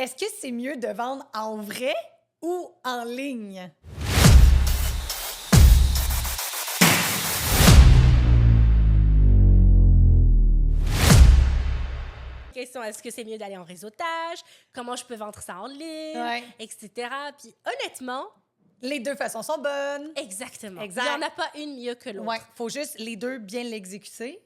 Est-ce que c'est mieux de vendre en vrai ou en ligne? Question, est-ce que c'est mieux d'aller en réseautage? Comment je peux vendre ça en ligne? Ouais. Etc. Puis honnêtement, Les deux façons sont bonnes. exactement. Exact. Il n'y en a pas une mieux que l'autre. Ouais, faut juste les deux bien l'exécuter,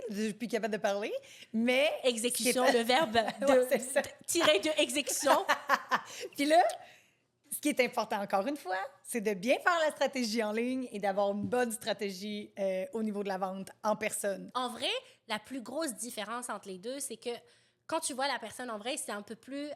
je suis plus capable de parler, mais Exécution, ce qui est- le verbe Ouais, c'est ça. tiré de exécution. Puis là, ce qui est important encore une fois, c'est de bien faire la stratégie en ligne et d'avoir une bonne stratégie au niveau de la vente en personne. En vrai, la plus grosse différence entre les deux, c'est que quand tu vois la personne en vrai, c'est un peu plus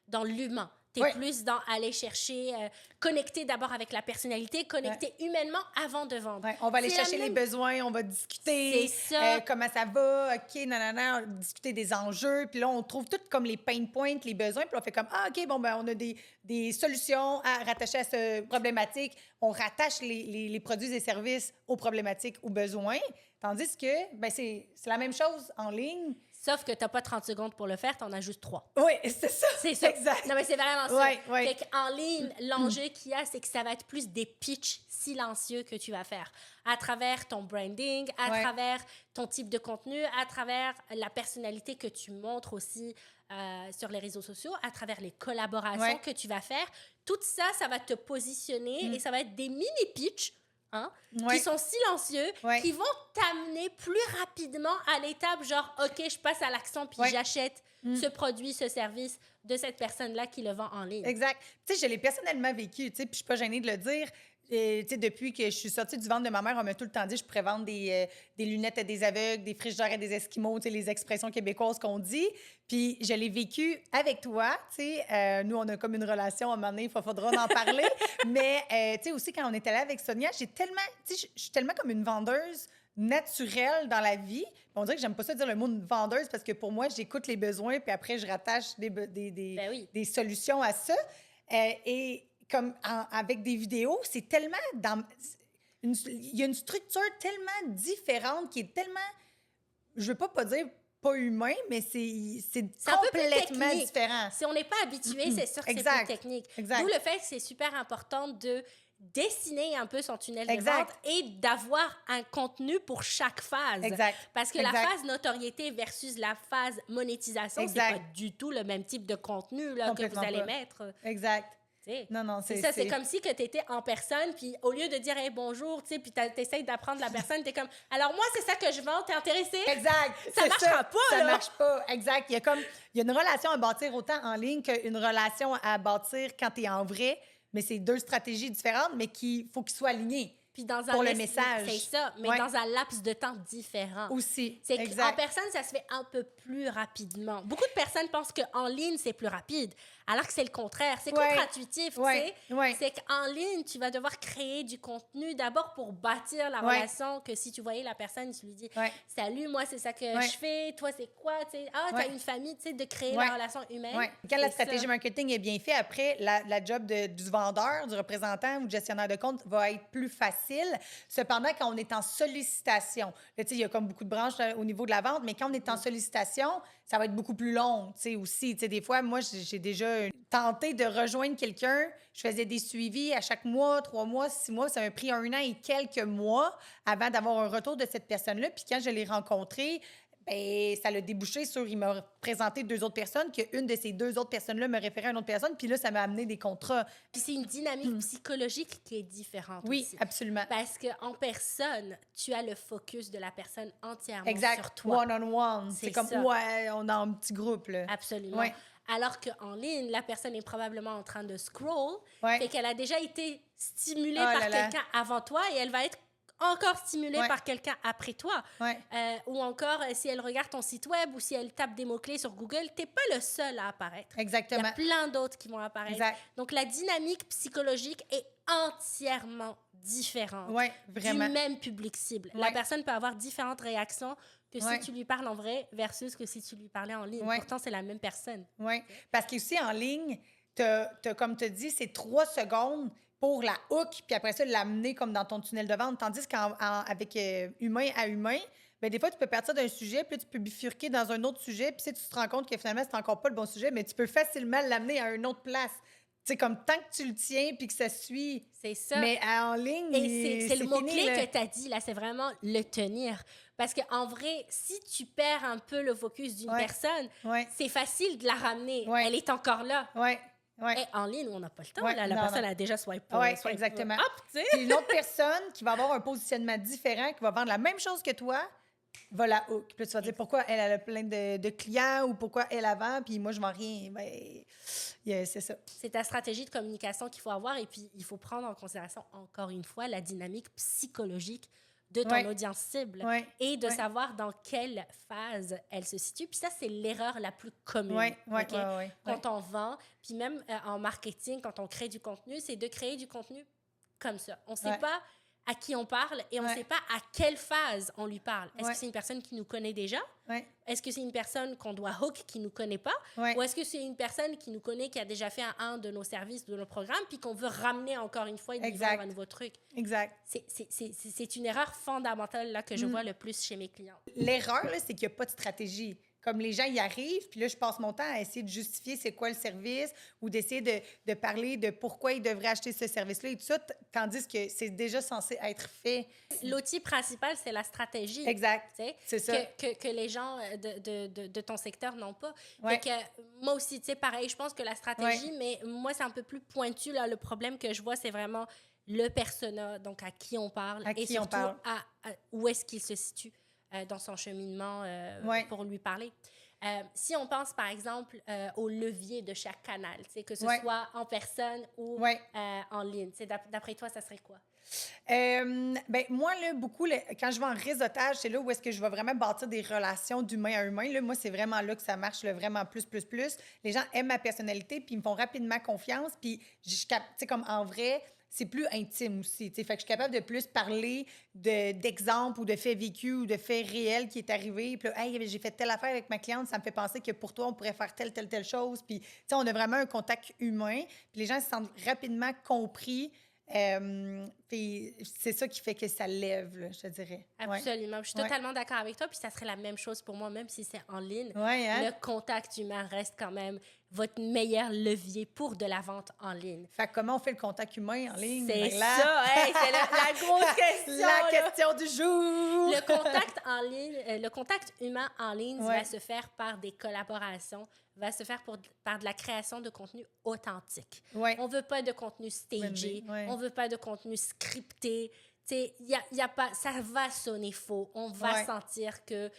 dans l'humain. Tu es Ouais. plus dans aller chercher, connecter d'abord avec la personnalité, connecter humainement avant de vendre. Ouais, on va aller C'est la chercher les même- besoins, on va discuter C'est ça. comment ça va, OK, nanana, discuter des enjeux. Puis là, on trouve tout comme les pain points, les besoins. Puis on fait comme, ah, OK, bon, ben on a des solutions à rattacher à cette problématique. On rattache les produits et services aux problématiques, aux besoins. Tandis que, ben c'est la même chose en ligne. Sauf que tu n'as pas 30 secondes pour le faire, tu en as juste 3. Oui, c'est ça. C'est ça. Exact. Non, mais c'est vraiment ça. Ouais, ouais. Fait qu'en ligne, l'enjeu qu'il y a, c'est que ça va être plus des pitchs silencieux que tu vas faire à travers ton branding, à Ouais. travers ton type de contenu, à travers la personnalité que tu montres aussi sur les réseaux sociaux, à travers les collaborations Ouais. que tu vas faire. Tout ça, ça va te positionner et ça va être des mini-pitchs Ouais. qui sont silencieux, Ouais. qui vont t'amener plus rapidement à l'étape genre, OK, je passe à l'action puis Ouais. j'achète ce produit, ce service de cette personne-là qui le vend en ligne. Exact. Tu sais, je l'ai personnellement vécu, tu sais, puis je suis pas gênée de le dire. Tu sais, depuis que je suis sortie du ventre de ma mère, on m'a tout le temps dit que je pourrais vendre des lunettes à des aveugles, des frigidaires à des Esquimaux, tu sais, les expressions québécoises qu'on dit. Puis je l'ai vécu avec toi, tu sais. Nous, on a comme une relation, à un moment donné, il faudra en parler. Mais, tu sais, aussi, quand on est allé avec Sonia, j'ai tellement, tu sais, je suis tellement comme une vendeuse naturelle dans la vie. On dirait que j'aime pas ça dire le mot vendeuse parce que pour moi, j'écoute les besoins puis après, je rattache Ben oui. des solutions à ça. Et comme avec des vidéos, c'est tellement il y a une structure tellement différente qui est tellement, je veux pas dire pas humain, mais c'est un peu plus complètement technique. différent. Si on n'est pas habitué, c'est sûr que c'est Exact. plus technique. Exact. D'où le fait que c'est super important de dessiner un peu son tunnel de Exact. vente et d'avoir un contenu pour chaque phase. Exact. Parce que Exact. la phase notoriété versus la phase monétisation, c'est Exact. pas du tout le même type de contenu là, que vous Complètement allez pas. mettre. Exact. T'sais. Non, C'est ça, c'est comme si que tu étais en personne, puis au lieu de dire hey, bonjour, tu sais, puis tu essaies d'apprendre la personne, tu es comme alors moi, c'est ça que je vends, t'es intéressé? Exact. Ça c'est marchera pas, Ça là. marche pas. Exact. Il y a une relation à bâtir autant en ligne qu'une relation à bâtir quand tu es en vrai, mais c'est deux stratégies différentes, mais qu'il faut qu'ils soient alignés Puis dans pour un le message. C'est ça, mais Ouais. dans un laps de temps différent. Aussi. C'est qu'en Exact. personne, ça se fait un peu plus rapidement. Beaucoup de personnes pensent qu'en ligne, c'est plus rapide, alors que c'est le contraire. C'est Ouais. contre-intuitif, Ouais. tu sais. Ouais. C'est qu'en ligne, tu vas devoir créer du contenu d'abord pour bâtir la Ouais. relation, que si tu voyais la personne, tu lui dis Ouais. « Salut, moi, c'est ça que Ouais. je fais. Toi, c'est quoi? » Tu sais, ah, t'as Ouais. une famille, tu sais, de créer Ouais. la relation humaine. Ouais. Quand la C'est stratégie ça. marketing est bien faite, après, la job du vendeur, du représentant ou du gestionnaire de compte va être plus facile. Cependant, quand on est en sollicitation, là, tu sais, il y a comme beaucoup de branches au niveau de la vente, mais quand on est en sollicitation, ça va être beaucoup plus long, tu sais, aussi. Tu sais, des fois, moi, j'ai déjà tenté de rejoindre quelqu'un. Je faisais des suivis à chaque mois, 3 mois, 6 mois. Ça m'a pris 1 an et quelques mois avant d'avoir un retour de cette personne-là. Puis quand je l'ai rencontrée, ben, ça l'a débouché sur, il m'a présenté 2 autres personnes, qu'une de ces 2 autres personnes-là me référait à une autre personne, puis là, ça m'a amené des contrats. Puis c'est une dynamique psychologique qui est différente Oui, aussi. absolument. Parce qu'en personne, tu as le focus de la personne entièrement Exact. sur toi. One-on-one. C'est C'est comme, ça. ouais, on est en petit groupe, là. Absolument. Ouais. Alors qu'en ligne, la personne est probablement en train de scroll, Ouais. fait qu'elle a déjà été stimulée Oh par là là. quelqu'un avant toi et elle va être encore stimulée Ouais. par quelqu'un après toi. Ouais. Ou encore, si elle regarde ton site web ou si elle tape des mots-clés sur Google, t'es pas le seul à apparaître. Il y Exactement. a plein d'autres qui vont apparaître. Exact. Donc, la dynamique psychologique est entièrement différente Ouais, vraiment. du même public cible. La Ouais. personne peut avoir différentes réactions que Ouais. si tu lui parles en vrai versus que si tu lui parlais en ligne. Ouais. Pourtant, c'est la même personne. Oui. Parce qu'aussi, en ligne, comme tu as dit, c'est 3 secondes pour la hook, puis après ça, l'amener comme dans ton tunnel de vente. Tandis qu'avec humain à humain, ben des fois, tu peux partir d'un sujet, puis là, tu peux bifurquer dans un autre sujet, puis si tu te rends compte que finalement, c'est encore pas le bon sujet, mais tu peux facilement l'amener à une autre place. Tu sais, comme tant que tu le tiens, puis que ça suit. C'est ça. Mais en ligne, Et c'est le fini, mot-clé là. que tu as dit, là, c'est vraiment le tenir. Parce qu'en vrai, si tu perds un peu le focus d'une Ouais. personne, Ouais. c'est facile de la ramener. Ouais. Elle est encore là. Ouais. Ouais. Et en ligne, on n'a pas le temps. Ouais, Là, la non, personne non. a déjà swipe Exactement. up, tu sais. Puis une autre personne qui va avoir un positionnement différent, qui va vendre la même chose que toi, va la hook. Puis là, tu vas dire pourquoi elle a plein de clients ou pourquoi elle vend, puis moi, je vends rien. Ben, c'est ça. C'est ta stratégie de communication qu'il faut avoir. Et puis, il faut prendre en considération, encore une fois, la dynamique psychologique de ton Ouais. audience cible Ouais. et de Ouais. savoir dans quelle phase elle se situe. Puis ça, c'est l'erreur la plus commune. Oui, oui, OK? oui. Quand on vend, puis même en marketing, quand on crée du contenu, c'est de créer du contenu comme ça. On ne sait Ouais. pas à qui on parle et on ne Ouais. sait pas à quelle phase on lui parle. Est-ce Ouais. que c'est une personne qui nous connaît déjà? Oui, Est-ce que c'est une personne qu'on doit hook qui ne nous connaît pas? Ouais. Ou est-ce que c'est une personne qui nous connaît, qui a déjà fait un de nos services, de nos programmes, puis qu'on veut ramener encore une fois et lui Exact. vendre un nouveau truc? exact. C'est une erreur fondamentale là, que je vois le plus chez mes clients. L'erreur, là, c'est qu'il n'y a pas de stratégie. Comme les gens y arrivent, puis là, je passe mon temps à essayer de justifier c'est quoi le service ou d'essayer de parler de pourquoi ils devraient acheter ce service-là et tout ça, tandis que c'est déjà censé être fait. L'outil principal, c'est la stratégie. Exact. Tu sais, C'est ça. que les gens de ton secteur n'ont pas. Ouais. Fait que, moi aussi, tu sais, pareil, je pense que la stratégie, mais moi, c'est un peu plus pointu. Là, le problème que je vois, c'est vraiment le persona, donc à qui on parle À et qui on surtout parle. à où est-ce qu'il se situe dans son cheminement Ouais. pour lui parler. Si on pense, par exemple, au levier de chaque canal, tu sais, que ce Ouais. soit en personne ou Ouais. en ligne, tu sais, d'après toi, ça serait quoi? Ben, moi, là, beaucoup, quand je vais en réseautage, c'est là où est-ce que je vais vraiment bâtir des relations d'humain à humain. Là, moi, c'est vraiment là que ça marche, là, vraiment plus. Les gens aiment ma personnalité, puis ils me font rapidement confiance. Puis, tu sais, comme en vrai, c'est plus intime aussi. Tu sais, fait que je suis capable de plus parler d'exemples ou de faits vécus ou de faits réels qui est arrivé. Puis là, hey, j'ai fait telle affaire avec ma cliente, ça me fait penser que pour toi, on pourrait faire telle chose. Puis, tu sais, on a vraiment un contact humain. Puis les gens se sentent rapidement compris. Puis c'est ça qui fait que ça lève, là, je te dirais. Absolument. Je suis Ouais. totalement d'accord avec toi. Puis ça serait la même chose pour moi, même si c'est en ligne. Ouais, hein? Le contact humain reste quand même votre meilleur levier pour de la vente en ligne. Fait que comment on fait le contact humain en ligne? C'est Ben là, ça, hey, c'est la grosse question. la là. question du jour! Le contact en ligne, le contact humain en ligne Ouais. va se faire par des collaborations, va se faire par de la création de contenu authentique. Ouais. On veut pas de contenu stagé, Ouais. on veut pas de contenu scripté. Tu sais, y a pas, ça va sonner faux. On va Ouais. sentir que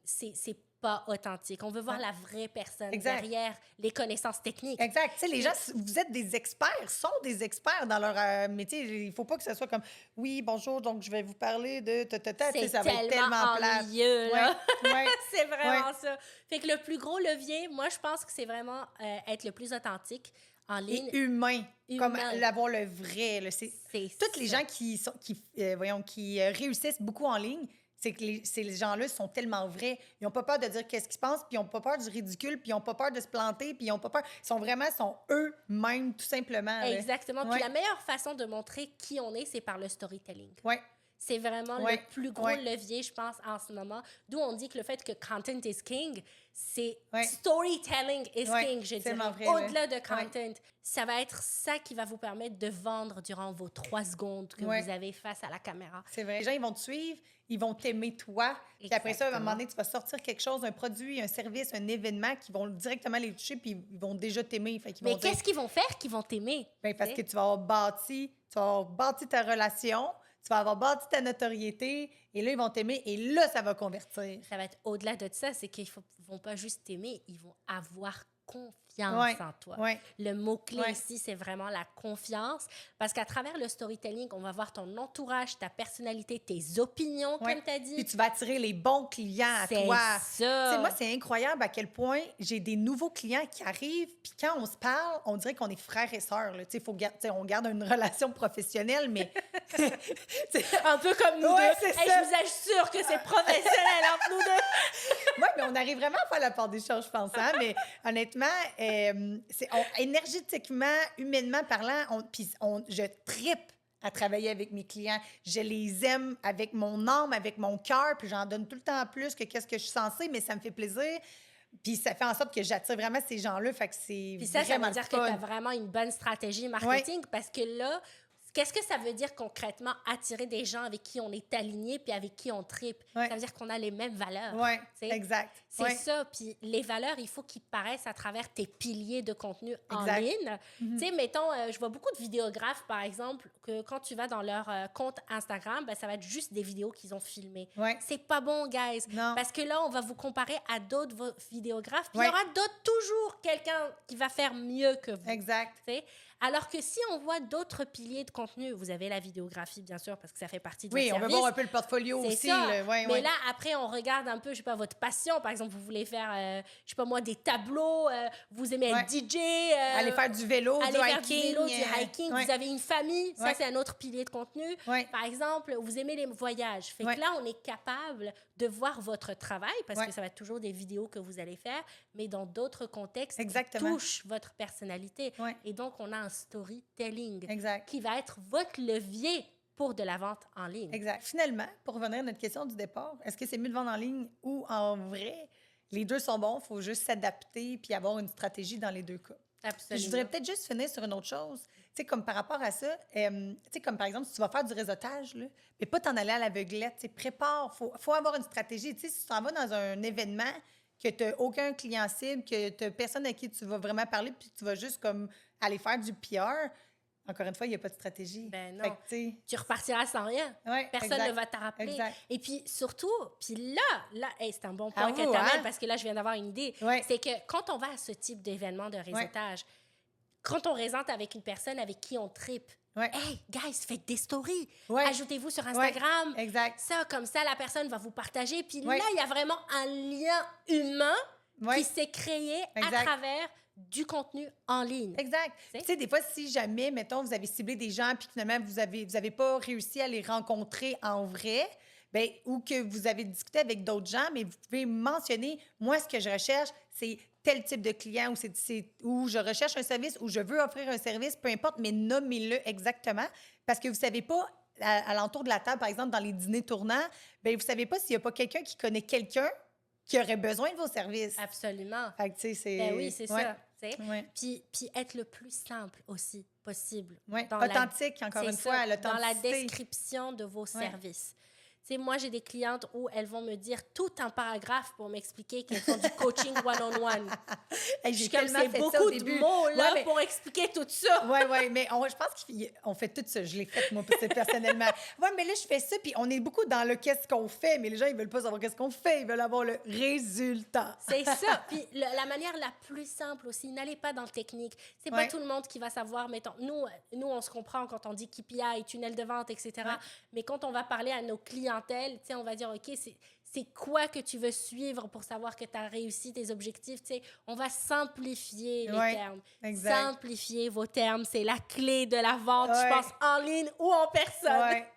c'est pas authentique. On veut voir Ouais. la vraie personne Exact. derrière les connaissances techniques. Exact. Tu sais, les gens, vous êtes des experts, sont des experts dans leur métier. Il faut pas que ce soit comme, oui, bonjour, donc je vais vous parler de ta. Tu sais, ça va être tellement plate. ennuyeux, là. Ouais. C'est vraiment ça. Fait que le plus gros levier, moi, je pense que c'est vraiment être le plus authentique en ligne. Et humain, comme Humain. l'avoir le vrai. Là. C'est toutes les ça. gens qui réussissent beaucoup en ligne, c'est que ces gens-là sont tellement vrais. Ils n'ont pas peur de dire qu'est-ce qu'ils pensent, puis ils n'ont pas peur du ridicule, puis ils n'ont pas peur de se planter, puis ils n'ont pas peur. Ils sont eux-mêmes, tout simplement. là. Exactement. Ouais. Puis la meilleure façon de montrer qui on est, c'est par le storytelling. Ouais. C'est vraiment Ouais. le plus gros Ouais. levier, je pense, en ce moment. D'où on dit que le fait que content is king, c'est Ouais. storytelling is Ouais, king, je c'est dirais. vraiment vrai, Au-delà là. de content, ça va être ça qui va vous permettre de vendre durant vos 3 secondes que Ouais. vous avez face à la caméra. C'est vrai. Les gens, ils vont te suivre, ils vont t'aimer toi. Puis après ça, à un Exactement. moment donné, tu vas sortir quelque chose, un produit, un service, un événement qui vont directement les toucher, puis ils vont déjà t'aimer. Fait qu'ils Mais vont dire, qu'est-ce qu'ils vont faire qu'ils vont t'aimer? ben, parce tu que sais? tu vas avoir bâti ta relation, tu vas avoir bâti ta notoriété, et là, ils vont t'aimer, et là, ça va convertir. Ça va être au-delà de ça, c'est qu'ils ne vont pas juste t'aimer, ils vont avoir confiance Ouais. en toi. Ouais. Le mot-clé Ouais. ici, c'est vraiment la confiance. Parce qu'à travers le storytelling, on va voir ton entourage, ta personnalité, tes opinions, Ouais. comme tu as dit. Puis tu vas attirer les bons clients à C'est toi. ça. Tu sais, moi, c'est incroyable à quel point j'ai des nouveaux clients qui arrivent, puis quand on se parle, on dirait qu'on est frères et sœurs. Là. Tu sais, on garde une relation professionnelle, mais... C'est- Un peu comme nous Ouais, deux. c'est Hey, ça. je vous assure que c'est professionnel entre nous deux. Oui, mais on arrive vraiment à faire la part des choses, je pense. Hein? Mais honnêtement, énergétiquement, humainement parlant, je trippe à travailler avec mes clients. Je les aime avec mon âme, avec mon cœur, puis j'en donne tout le temps plus que qu'est-ce que je suis censée, mais ça me fait plaisir. Puis ça fait en sorte que j'attire vraiment ces gens-là, fait que c'est Puis ça vraiment veut dire le que tu fun. as vraiment une bonne stratégie marketing parce que là, qu'est-ce que ça veut dire concrètement attirer des gens avec qui on est aligné puis avec qui on tripe? Ouais. Ça veut dire qu'on a les mêmes valeurs. Oui, tu sais. exact. C'est Ouais. ça. Puis les valeurs, il faut qu'ils paraissent à travers tes piliers de contenu en Exact. ligne. Tu sais, mettons, je vois beaucoup de vidéographes, par exemple, que quand tu vas dans leur compte Instagram, ben, ça va être juste des vidéos qu'ils ont filmées. Ouais. C'est pas bon, guys. Non. Parce que là, on va vous comparer à d'autres vidéographes. Puis il Ouais. y aura toujours quelqu'un qui va faire mieux que vous. Exact. Tu sais. Alors que si on voit d'autres piliers de contenu, vous avez la vidéographie, bien sûr, parce que ça fait partie de Oui, votre on veut service. voir un peu le portfolio C'est aussi. ça. Là. Ouais, Mais ouais. là, après, on regarde un peu, je sais pas, votre passion. Par exemple, vous voulez faire, je sais pas moi, des tableaux, vous aimez être DJ. Aller faire du vélo, aller du faire hiking. du vélo, du hiking. ouais. Vous avez une famille, ça, Ouais. c'est un autre pilier de contenu. Ouais. Par exemple, vous aimez les voyages. Fait Ouais. que là, on est capable de voir votre travail, parce Ouais. que ça va être toujours des vidéos que vous allez faire, mais dans d'autres contextes Exactement. qui touchent votre personnalité. Ouais. Et donc, on a un storytelling Exact. qui va être votre levier pour de la vente en ligne. Exact. Finalement, pour revenir à notre question du départ, est-ce que c'est mieux de vendre en ligne ou en vrai? Les deux sont bons, il faut juste s'adapter puis avoir une stratégie dans les deux cas. Absolument. Je voudrais peut-être juste finir sur une autre chose. Tu sais, comme par rapport à ça, tu sais, comme par exemple, si tu vas faire du réseautage, là, mais pas t'en aller à l'aveuglette. Tu sais, prépare, faut avoir une stratégie. Tu sais, si tu t'en vas dans un événement que tu n'as aucun client cible, que tu n'as personne à qui tu vas vraiment parler, puis tu vas juste comme aller faire du PR, encore une fois, il n'y a pas de stratégie. Ben non. Fait que, tu sais, Tu repartiras sans rien. ouais, Personne exact. ne va te rappeler. Exact. Et puis surtout, puis là, hey, c'est un bon point À que vous, tu amènes hein? parce que là, je viens d'avoir une idée. Ouais. C'est que quand on va à ce type d'événement de réseautage, quand on réseaute avec une personne avec qui on tripe, Ouais. hey, guys, faites des stories. Ouais. Ajoutez-vous sur Instagram. Exact. Ça, comme ça, la personne va vous partager. Puis Ouais. là, il y a vraiment un lien humain Ouais. qui s'est créé Exact. à travers du contenu en ligne. Exact. Tu sais? Tu sais, des fois, si jamais, mettons, vous avez ciblé des gens puis que finalement, vous avez pas réussi à les rencontrer en vrai, ben, ou que vous avez discuté avec d'autres gens, mais vous pouvez mentionner, moi, ce que je recherche, c'est tel type de client ou ou je recherche un service ou je veux offrir un service, peu importe, mais nommez-le exactement parce que vous savez pas, à l'entour de la table, par exemple, dans les dîners tournants, ben, vous savez pas s'il y a pas quelqu'un qui connaît quelqu'un qui aurait besoin de vos services. Absolument. Fait que, tu sais, c'est... Ben oui, c'est Ouais. ça. Tu sais. Ouais. Puis être le plus simple aussi possible. Ouais. Dans la- Authentique, encore C'est une ça, fois, dans la l'authenticité. description de vos services. Tu sais, moi, j'ai des clientes où elles vont me dire tout un paragraphe pour m'expliquer qu'elles font du coaching one-on-one. Hey, Je suis j'ai comme, tellement c'est fait ça au beaucoup de début. mots là Ouais, mais- pour expliquer tout ça. Oui, oui, mais je pense qu'on fait tout ça. Je l'ai fait, moi, personnellement. Oui, mais là, je fais ça, puis on est beaucoup dans le qu'est-ce qu'on fait, mais les gens, ils veulent pas savoir qu'est-ce qu'on fait, ils veulent avoir le résultat. C'est ça. Puis la manière la plus simple aussi, n'allez pas dans le technique. C'est pas Ouais. tout le monde qui va savoir. Mettons, nous, on se comprend quand on dit KPI, tunnel de vente, etc. Ouais. Mais quand on va parler à nos clientèles, tu sais, on va dire, OK, c'est quoi que tu veux suivre pour savoir que tu as réussi tes objectifs? Tu sais, on va simplifier les Ouais, termes. exact. Simplifier vos termes, c'est la clé de la vente, Ouais. je pense, en ligne ou en personne. Oui, exact.